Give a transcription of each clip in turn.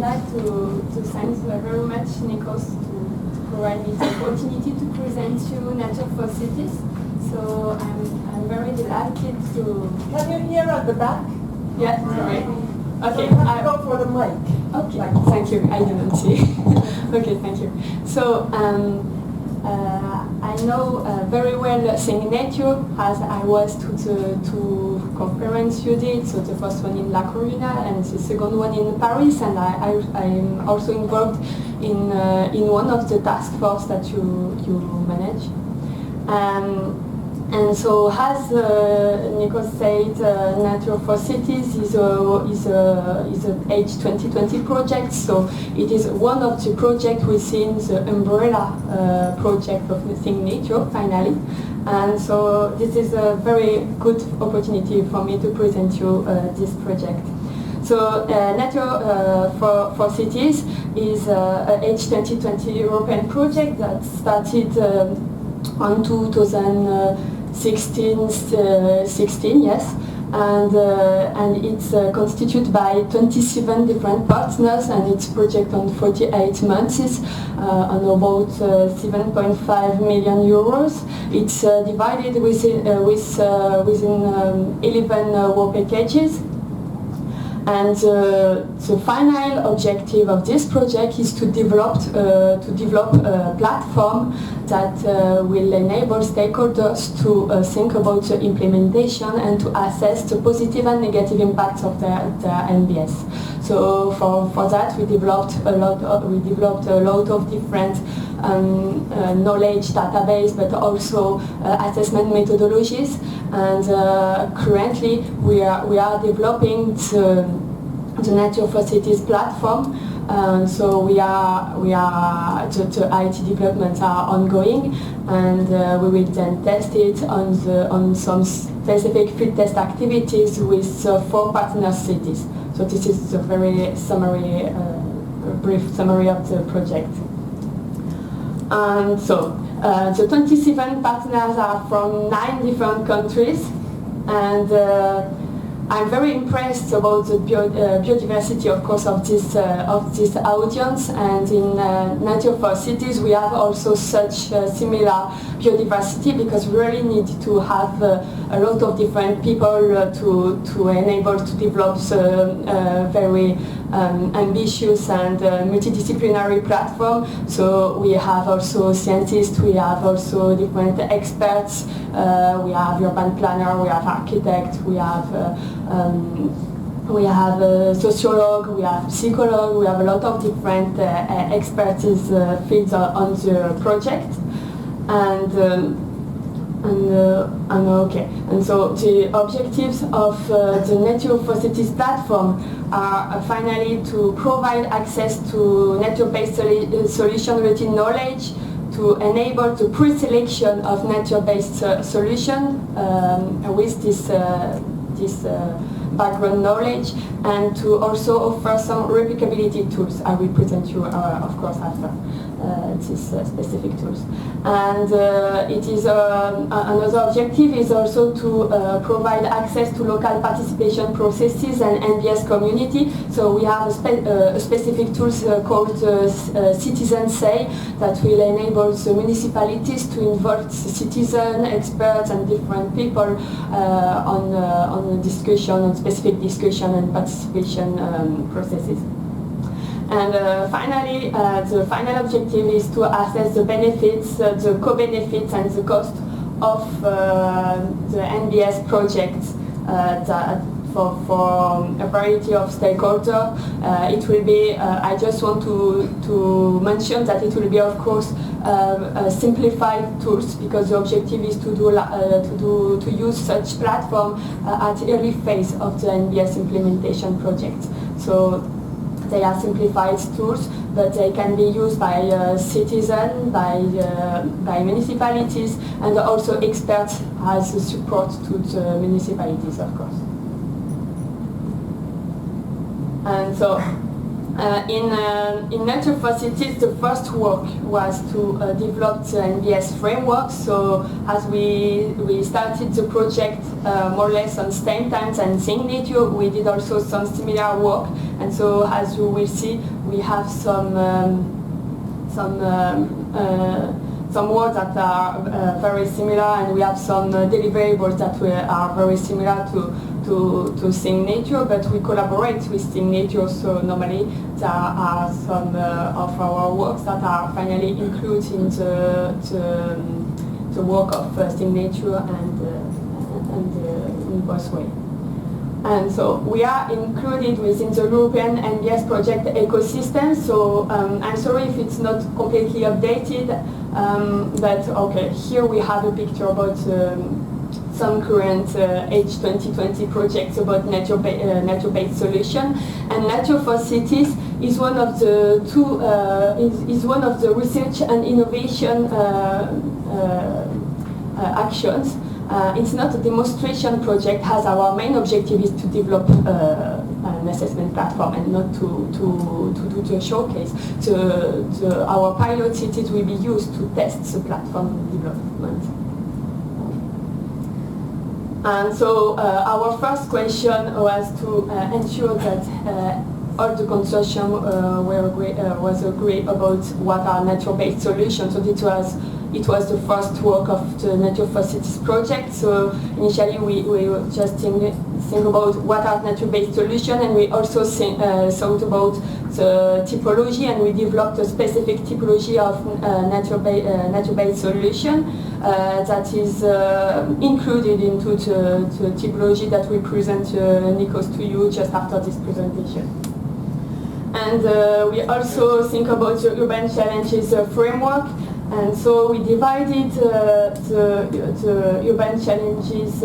like to thank very much Nikos to provide me the opportunity to present you Nature for Cities. So I'm very delighted to... Can you hear at the back? Yeah, sorry. Okay, so you have to go for the mic. Okay, thank you. I didn't see. Okay, thank you. So I know very well ThinkNature, as I was to the two conferences you did. So the first one in La Coruña and the second one in Paris, and I'm also involved in one of the task force that you manage. And so, as Nikos said, Nature for Cities is a Age 2020 project. So it is one of the projects within the umbrella project of ThinkNature, finally. And so this is a very good opportunity for me to present you this project. So Nature for Cities is a Age 2020 European project that started on 2016, yes, and it's constituted by 27 different partners, and it's project on 48 months, on about 7.5 million euros. It's divided within 11 work packages. And the final objective of this project is to develop a platform that will enable stakeholders to think about the implementation and to assess the positive and negative impacts of the NBS. So for that we developed a lot of different knowledge database, but also assessment methodologies. And currently we are developing the Nature for Cities platform. So the IT developments are ongoing, and we will then test it on some specific field test activities with 4 partner cities. So this is a very brief summary of the project. And so the 27 partners are from 9 different countries, and I'm very impressed about the biodiversity, of course, of this audience. And in Nature for Cities, we have also such similar biodiversity, because we really need to have a lot of different people to enable to develop the very ambitious and multidisciplinary platform. So we have also scientists, we have also different experts, we have urban planner, we have architect, we have a sociologue, we have psychologue, we have a lot of different expertise fields on the project. And so the objectives of the Nature for Cities platform are finally to provide access to nature-based solution-related knowledge, to enable the pre-selection of nature-based solution with this background knowledge, and to also offer some replicability tools. I will present you, of course, after these specific tools. And it is another objective is also to provide access to local participation processes and NBS community. So we have a specific tools called Citizen Say that will enable the municipalities to involve the citizen, experts, and different people on discussion, on specific discussion and participation processes. And finally, the final objective is to assess the benefits, the co-benefits and the cost of the NBS projects for a variety of stakeholders. It will be, I just want to mention that it will be, of course, simplified tools, because the objective is to use such platform at the early phase of the NBS implementation project. So they are simplified tools, but they can be used by citizens, by municipalities, and also experts as a support to the municipalities, of course. And so, in Nature for Cities, the first work was to develop the NBS framework. So, as we started the project more or less on same times and ThinkNature, we did also some similar work. And so, as you will see, we have some words that are very similar, and we have some deliverables that are very similar to ThinkNature, but we collaborate with ThinkNature, so normally there are some of our works that are finally included in the work of ThinkNature and in both ways. And so we are included within the European NBS project ecosystem, so I'm sorry if it's not completely updated, but okay, here we have a picture about some current H2020 projects about nature-based solution, and Nature for Cities is one of the is one of the research and innovation actions. It's not a demonstration project, as our main objective is to develop an assessment platform and not to do the showcase. Our pilot cities will be used to test the platform development. And so our first question was to ensure that all the consortium was agreed about what are nature-based solutions. So it was the first work of the Nature for Cities project. So initially we just think about what are nature-based solutions, and we also thought about the typology, and we developed a specific typology of nature-based solution that is included into the typology that we present Nikos to you just after this presentation. And we also think about the urban challenges framework. And so we divided the urban challenges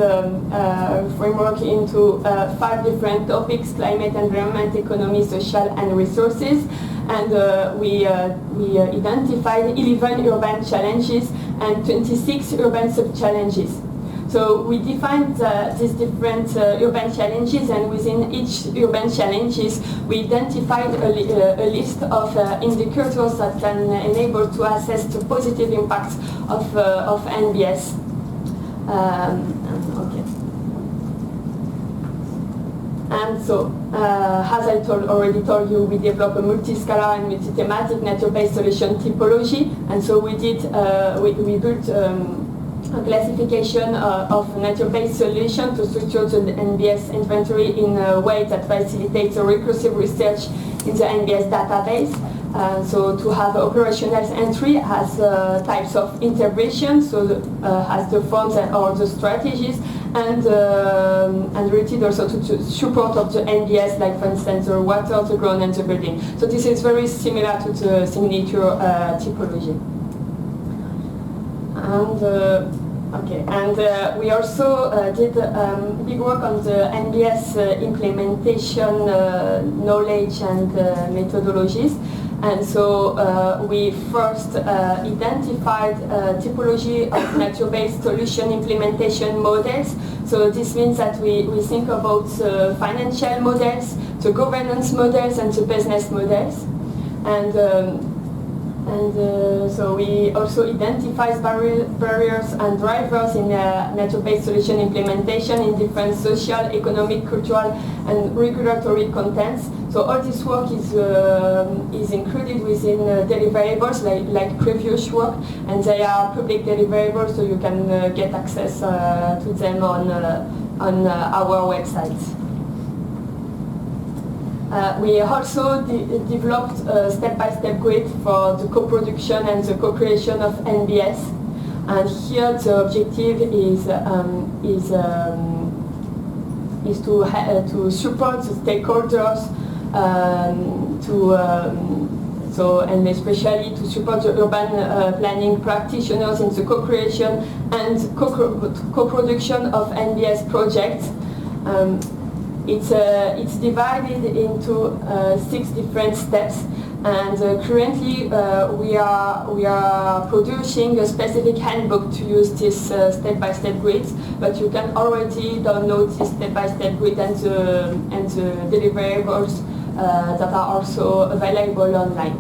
framework into 5 different topics: climate, environment, economy, social, and resources. And we identified 11 urban challenges and 26 urban sub-challenges. So we defined these different urban challenges, and within each urban challenges we identified a list of indicators that can enable to assess the positive impacts of NBS. Okay. And so, as I already told you, we developed a multi-scalar and multi-thematic nature-based solution typology, and so we did we built a classification of nature-based solution to structure the NBS inventory in a way that facilitates a recursive research in the NBS database. So to have operational entry as types of integration, so as the forms or the strategies, and related also to support of the NBS, like for instance the water, the ground, and the building. So this is very similar to the ThinkNature typology. And okay, and we also did big work on the NBS implementation knowledge and methodologies. And so we first identified typology of nature-based solution implementation models. So this means that we think about financial models, the governance models, and the business models. And so we also identify barriers and drivers in nature-based solution implementation in different social, economic, cultural, and regulatory contents. So all this work is included within deliverables like previous work, and they are public deliverables, so you can get access to them on our website. We also developed a step-by-step grid for the co-production and the co-creation of NBS. And here the objective is to support the stakeholders, and especially to support the urban planning practitioners in the co-creation and co-production of NBS projects. It's divided into 6 different steps, and currently we are producing a specific handbook to use this step-by-step grids. But you can already download this step-by-step grid and the deliverables that are also available online.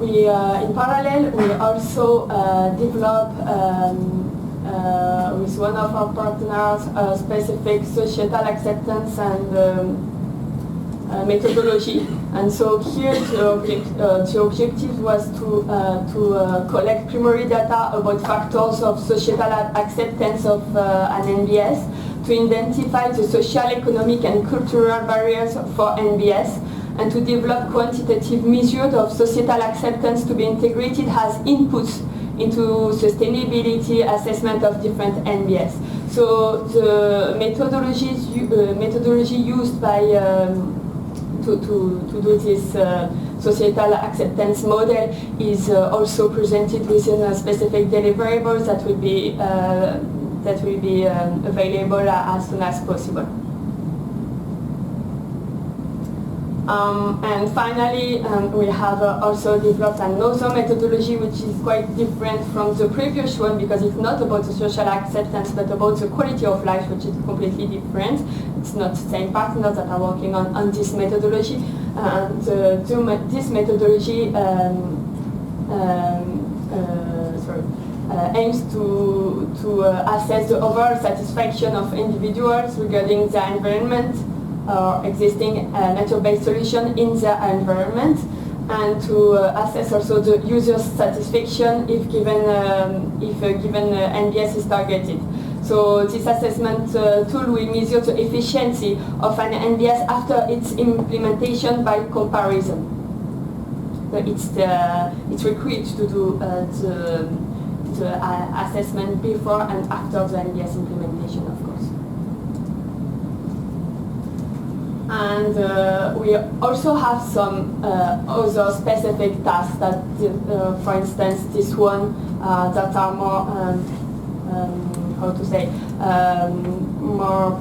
In parallel, we also develop with one of our partners a specific societal acceptance and methodology. And so here the objective was to collect primary data about factors of societal acceptance of an NBS, to identify the social, economic and cultural barriers for NBS, and to develop quantitative measures of societal acceptance to be integrated as inputs into sustainability assessment of different NBS. So the methodology used by to do this societal acceptance model is also presented within a specific deliverables that will be available as soon as possible. And finally, we have also developed another methodology which is quite different from the previous one, because it's not about the social acceptance but about the quality of life, which is completely different. It's not the same partners that are working on this methodology. This methodology aims to assess the overall satisfaction of individuals regarding their environment or existing nature-based solution in their environment, and to assess also the user's satisfaction if given NBS is targeted. So this assessment tool will measure the efficiency of an NBS after its implementation by comparison. It's required to do the assessment before and after the NBS implementation, of course. And we also have some other specific tasks that, for instance, this one that are more, how to say, more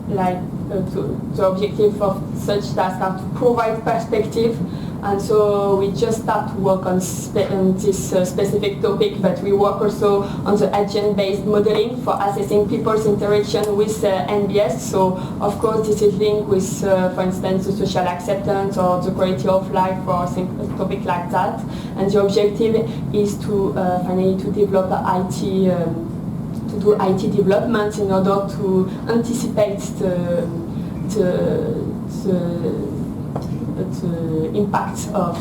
like the objective of such tasks are to provide perspective. And so we just start to work on this specific topic, but we work also on the agent-based modeling for assessing people's interaction with NBS. So of course this is linked with, for instance, the social acceptance or the quality of life or a topic like that. And the objective is to finally to develop to do IT development in order to anticipate the impact of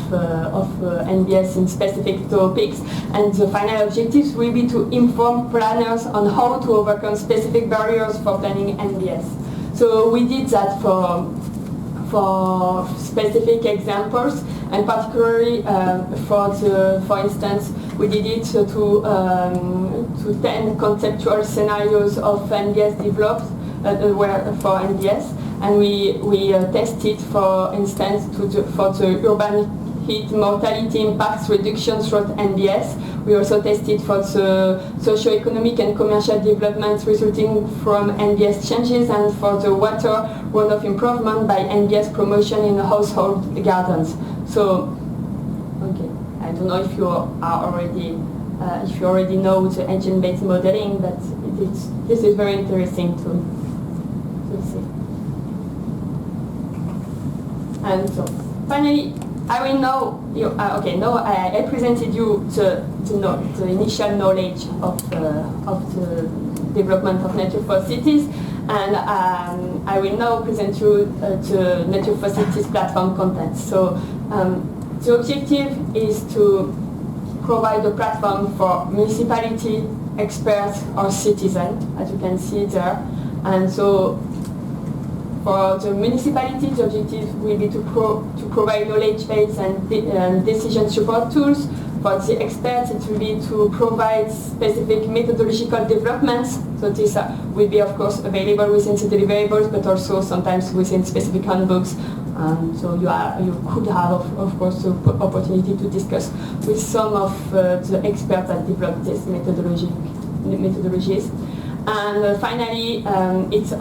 NBS in specific topics, and the final objectives will be to inform planners on how to overcome specific barriers for planning NBS. So we did that for specific examples, and particularly for instance, we did it to 10 conceptual scenarios of NBS developed for NBS. And we tested, for instance, for the urban heat mortality impacts reduction through NBS. We also tested for the socio-economic and commercial developments resulting from NBS changes, and for the water runoff improvement by NBS promotion in household gardens. So, okay, I don't know if you are already, if you already know the agent-based modeling, but this is very interesting to see. And so, finally, I will know you. Okay, now I presented you the initial knowledge of the development of Nature for Cities, and I will now present you the Nature for Cities platform content. So, the objective is to provide a platform for municipality, experts, or citizens, as you can see there, and so. For the municipality, the objective will be to provide knowledge base and decision support tools. For the experts, it will be to provide specific methodological developments. So these will be, of course, available within the deliverables, but also sometimes within specific handbooks. So you could have, of course, the opportunity to discuss with some of the experts that developed these methodologies. And finally, it's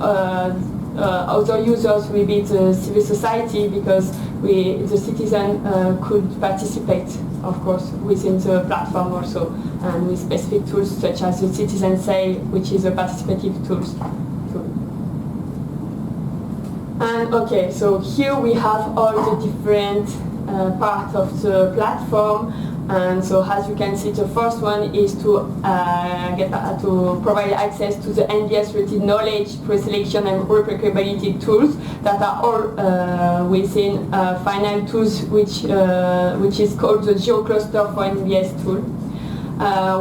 other users will be the civil society, because the citizen could participate, of course, within the platform also, and with specific tools such as the Citizen Say, which is a participative tool. And okay, so here we have all the different parts of the platform. And so as you can see, the first one is to provide access to the NBS related knowledge, preselection and replicability tools that are all within final tools which is called the GeoCluster for NBS tool.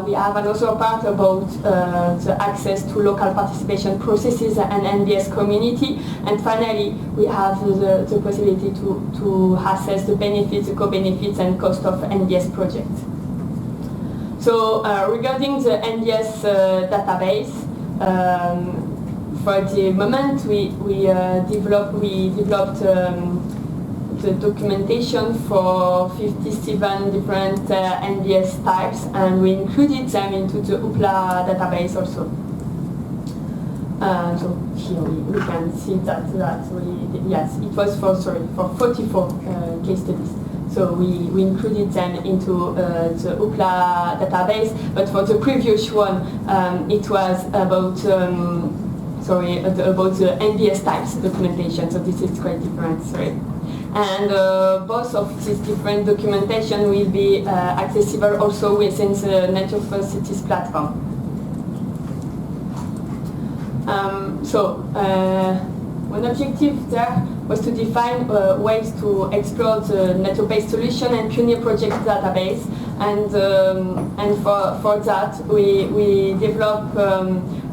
We have another part about the access to local participation processes and NBS community. And finally, we have the possibility to assess the benefits, the co-benefits and cost of NBS projects. So regarding the NBS database, for the moment we developed the documentation for 57 different NBS types, and we included them into the UPLA database also. So here we can see that yes, it was for 44 case studies. So we included them into the UPLA database, but for the previous one it was about about the NBS types documentation. So this is quite different. And both of these different documentation will be accessible also within the Network for Cities platform. One objective there was to define ways to explore the network-based solution and pioneer project database, and for that we developed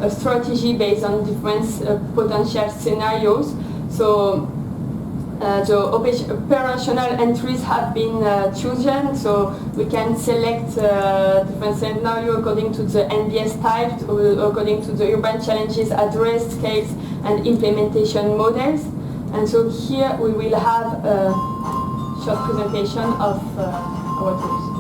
a strategy based on different potential scenarios. So the operational entries have been chosen, so we can select different scenarios according to the NBS type, according to the urban challenges addressed, scales, and implementation models. And so here we will have a short presentation of our tools.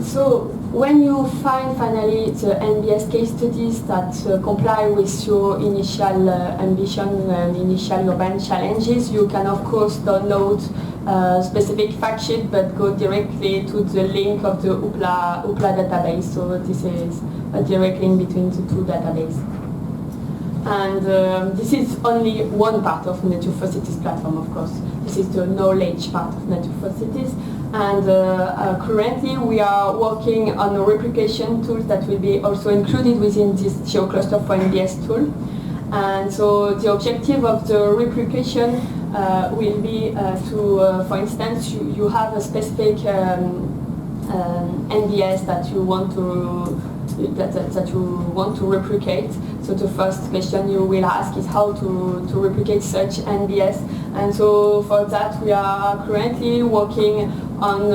So when you find finally the NBS case studies that comply with your initial ambition and initial urban challenges, you can of course download specific fact sheet, but go directly to the link of the UPLA database. So this is a direct link between the two databases. And this is only one part of Network for Cities platform, of course. This is the knowledge part of Network for Cities. And currently we are working on a replication tool that will be also included within this GeoCluster for NBS tool. And so the objective of the replication will be to, for instance, you have a specific NBS that you want to replicate. So the first question you will ask is how to replicate such NBS. And so for that we are currently working on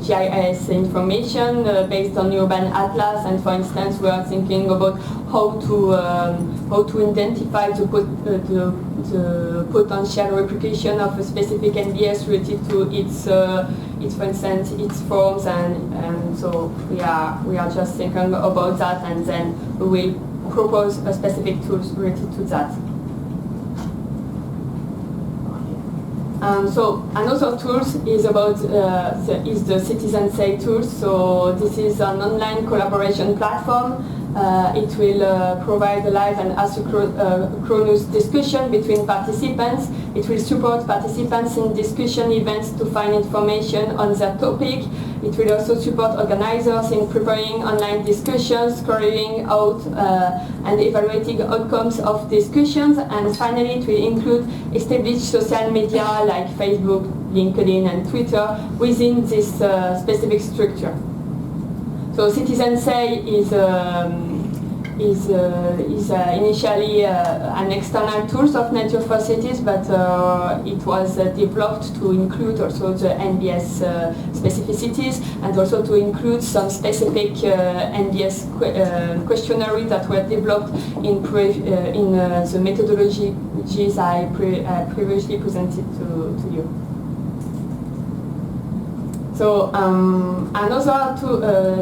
GIS information based on urban atlas, and for instance we are thinking about how to identify the potential replication of a specific NBS related to its for instance its forms, and so we are just thinking about that, and then we will propose a specific tools related to that. So another tools is about the Citizen Say tools. So this is an online collaboration platform. It will provide a live and asynchronous discussion between participants. It will support participants in discussion events to find information on their topic. It will also support organizers in preparing online discussions, carrying out and evaluating outcomes of discussions. And finally, it will include established social media like Facebook, LinkedIn, and Twitter within this specific structure. So Citizen Say is initially an external tool of Nature for Cities, but it was developed to include also the NBS specificities, and also to include some specific NBS questionnaires that were developed in the methodologies I previously presented to you. So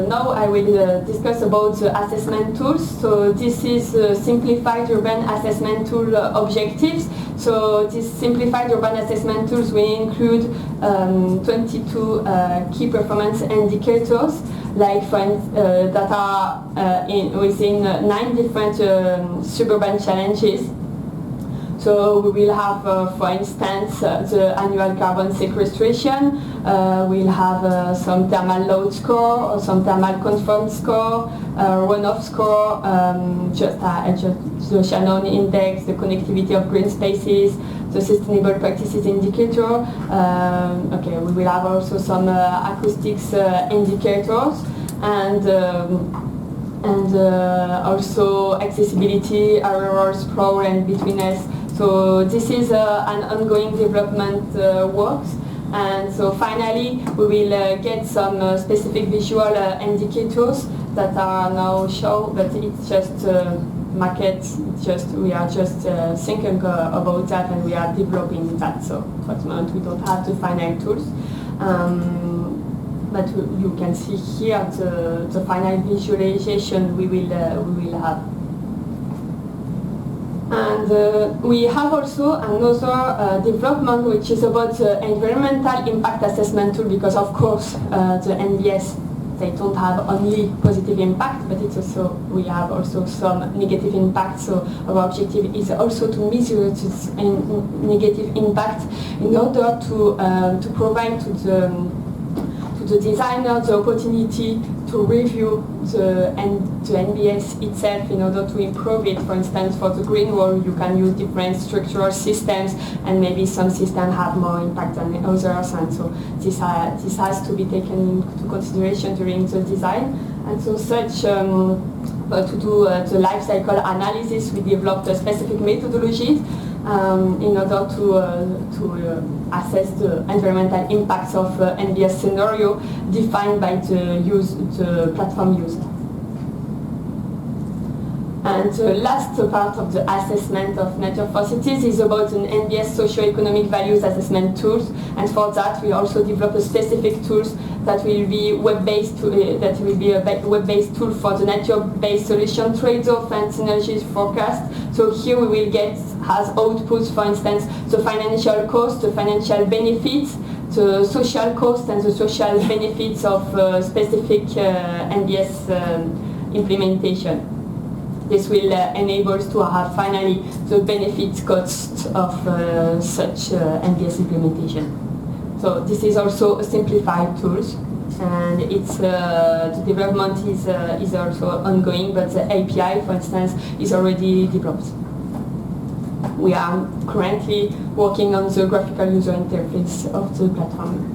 now I will discuss about the assessment tools. So this is simplified urban assessment tool objectives. So these simplified urban assessment tools will include 22 key performance indicators, like that are within 9 different suburban challenges. So we will have, for instance, the annual carbon sequestration. We'll have some thermal load score, or some thermal conformed score, runoff score, just the Shannon index, the connectivity of green spaces, the sustainable practices indicator. Okay, we will have also some acoustics indicators, and also accessibility, error, sprawl, and betweenness. So this is an ongoing development works, and so finally we will get some specific visual indicators that are now shown, but it's just market. We are just thinking about that, and we are developing that. So for the moment we don't have the final tools, but you can see here the final visualization we will have. And we have also another development, which is about the environmental impact assessment tool, because of course the NBS, they don't have only positive impact, but it's also, we have also some negative impact. So our objective is also to measure this negative impact in order to provide to the designer the opportunity to review the NBS itself in order to improve it. For instance, for the green wall, you can use different structural systems, and maybe some systems have more impact than others, and so this has to be taken into consideration during the design. And so such to do the life cycle analysis, we developed a specific methodology in order to assess the environmental impacts of NBS scenario defined by the platform user. And the last part of the assessment of Nature for Cities is about an NBS socio-economic values assessment tools, and for that we also develop a specific tools that will be web-based. That will be a web-based tool for the nature-based solution trade-off and synergies forecast. So here we will get as outputs, for instance, the financial cost, the financial benefits, the social cost, and the social benefits of specific NBS implementation. This will enable us to have finally the benefits cost of such NBS implementation. So this is also a simplified tools, and it's the development is also ongoing, but the API, for instance, is already developed. We are currently working on the graphical user interface of the platform.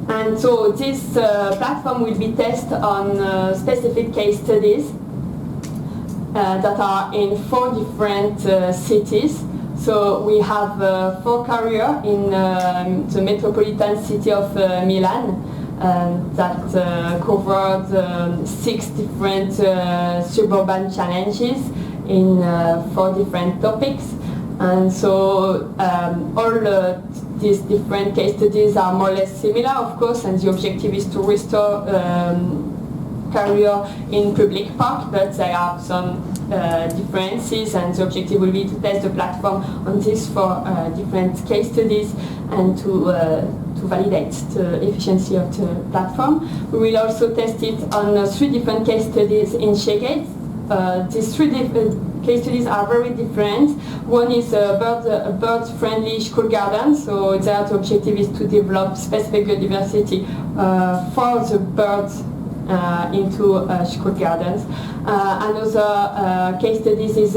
And so this platform will be tested on specific case studies that are in 4 different cities. So we have 4 carriers in the metropolitan city of Milan that covered 6 different suburban challenges in 4 different topics. And so all these different case studies are more or less similar, of course, and the objective is to restore carrier in public park, but there are some differences, and the objective will be to test the platform on these 4 different case studies and to validate the efficiency of the platform. We will also test it on 3 different case studies in Szeged. These 3 different case studies are very different. One is a bird-friendly school garden, so there the objective is to develop specific biodiversity for the birds into school gardens. Another case study is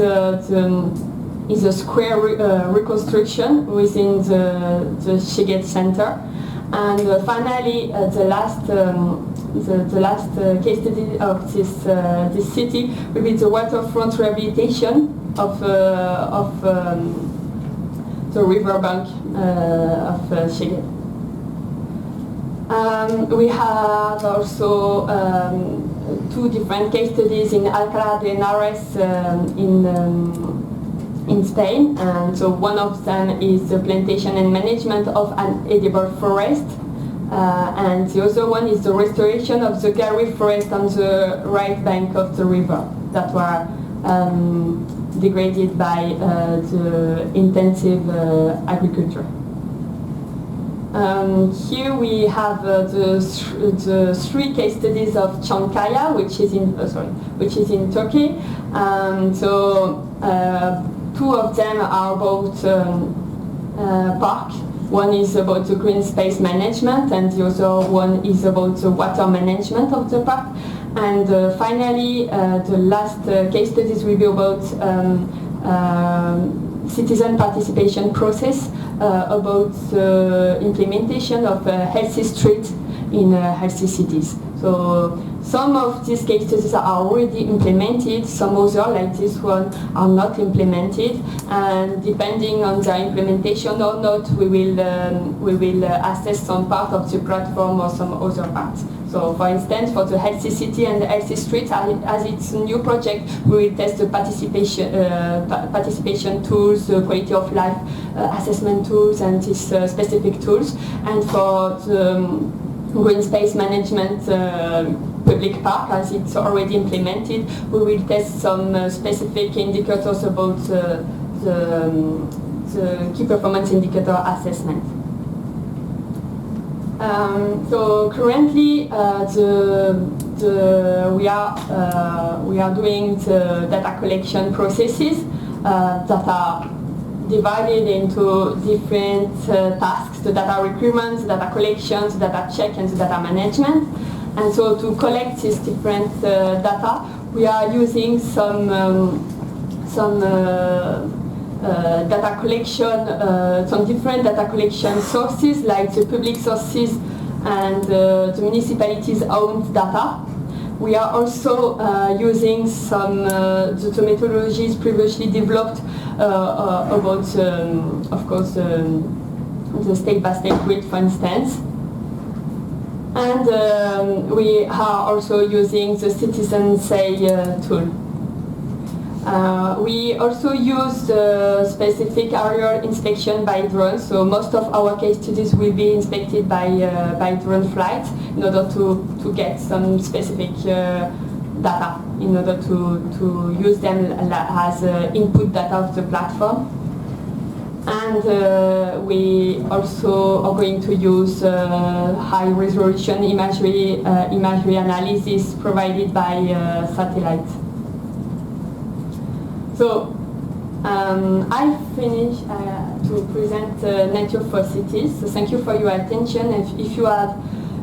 a square reconstruction within the Szeged center. And finally, the last case study of this city will be the waterfront rehabilitation of the riverbank of Szeged. We have also 2 different case studies in Alcalá de Henares in Spain, and so one of them is the plantation and management of an edible forest, and the other one is the restoration of the Gary forest on the right bank of the river that were degraded by the intensive agriculture. Here we have the 3 case studies of Çankaya, which is in Turkey. So 2 of them are about park. One is about the green space management, and the other one is about the water management of the park. And finally, the last case studies will be about citizen participation process, about the implementation of a healthy street in healthy cities. So some of these case studies are already implemented, some others, like this one, are not implemented, and depending on their implementation or not, we will assess some part of the platform or some other parts. So for instance, for the healthy city and the healthy street, as it's a new project, we will test the participation tools, the quality of life assessment tools, and these specific tools. And for the green space management public park, as it's already implemented, we will test some specific indicators about the key performance indicator assessment. So currently, we are doing the data collection processes that are divided into different tasks: the data requirements, the data collections, the data check, and the data management. And so to collect these different data, we are using some data collection, some different data collection sources, like the public sources and the municipalities' own data. We are also using some the methodologies previously developed about, of course, the state-by-state grid, for instance. And we are also using the Citizen Say tool. We also use specific area inspection by drone, so most of our case studies will be inspected by drone flight in order to get some specific data, in order to use them as input data of the platform. And we also are going to use high resolution imagery analysis provided by satellite. So I finished to present Nature for Cities. So thank you for your attention.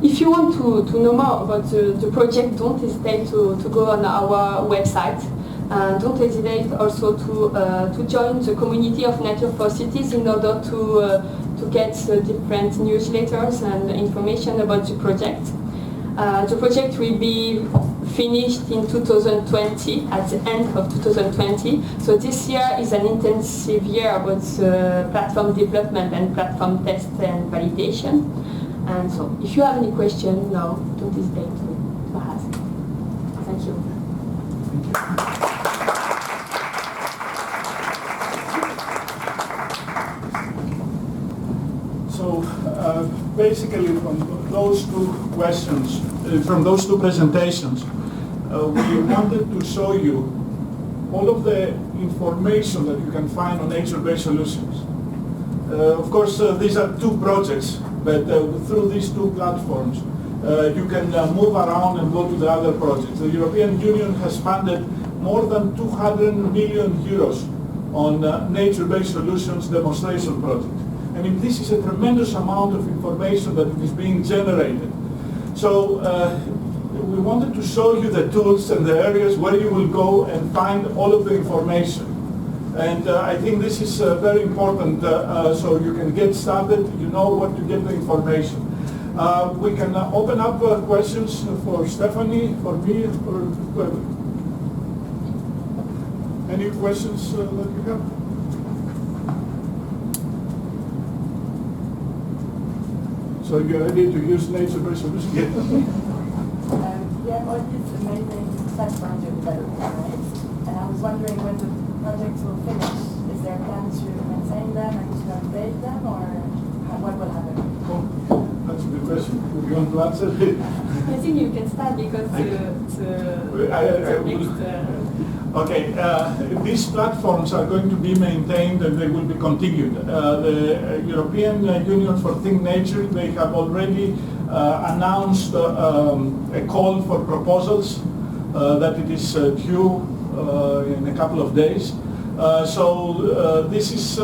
If you want to know more about the project, don't hesitate to go on our website. Don't hesitate also to join the community of Nature for Cities in order to get different newsletters and information about the project. The project will be finished in 2020, at the end of 2020. So this year is an intensive year about platform development and platform test and validation. And so if you have any questions now, don't hesitate to ask. Thank you. So basically from those two questions, from those two presentations, we wanted to show you all of the information that you can find on nature-based solutions. Of course, these are two projects, but through these two platforms, you can move around and go to the other projects. The European Union has funded more than 200 million euros on nature-based solutions demonstration projects. I mean, this is a tremendous amount of information that is being generated. So we wanted to show you the tools and the areas where you will go and find all of the information. And I think this is very important so you can get started, you know where to get the information. We can open up questions for Stéphanie, for me, for whoever. Any questions that you have? So you're ready to use nature-based solutions? You have all these amazing platforms you're developing, right? And I was wondering when the projects will finish. Is there a plan to maintain them and to update them, or what will happen? Oh, that's a good question. Do you want to answer it? I think you can start because Okay, these platforms are going to be maintained and they will be continued. The European Union for ThinkNature, they have already announced a call for proposals that it is due in a couple of days. This is,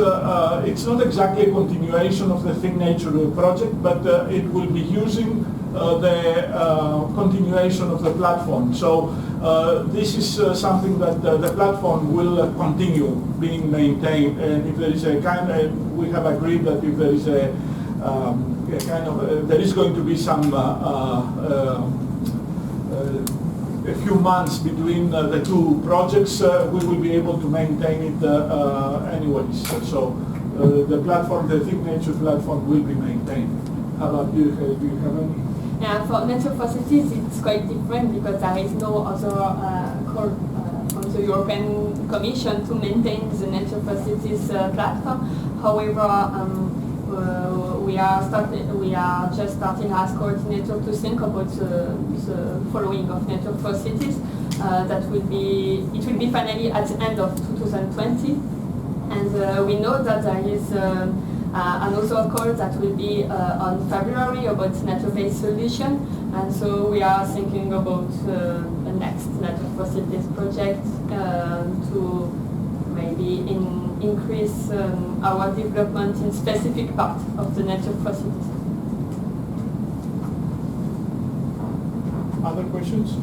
it's not exactly a continuation of the ThinkNature project, but it will be using the continuation of the platform. So this is something that the platform will continue being maintained, and if there is a kind of, we have agreed that if there is a kind of, there is going to be some a few months between the two projects, we will be able to maintain it anyways. So the platform, the ThinkNature platform, will be maintained. How about you? Do you have any? Yeah, for Nature for Cities it's quite different because there is no other call from the European Commission to maintain the Nature for Cities platform. However, we are just starting as coordinator to think about the following of Nature for Cities. It will be finally at the end of 2020, and we know that there is another call that will be on February about nature-based solution, and so we are thinking about the next Nature for Cities project to maybe increase our development in specific part of the Nature for Cities. Other questions?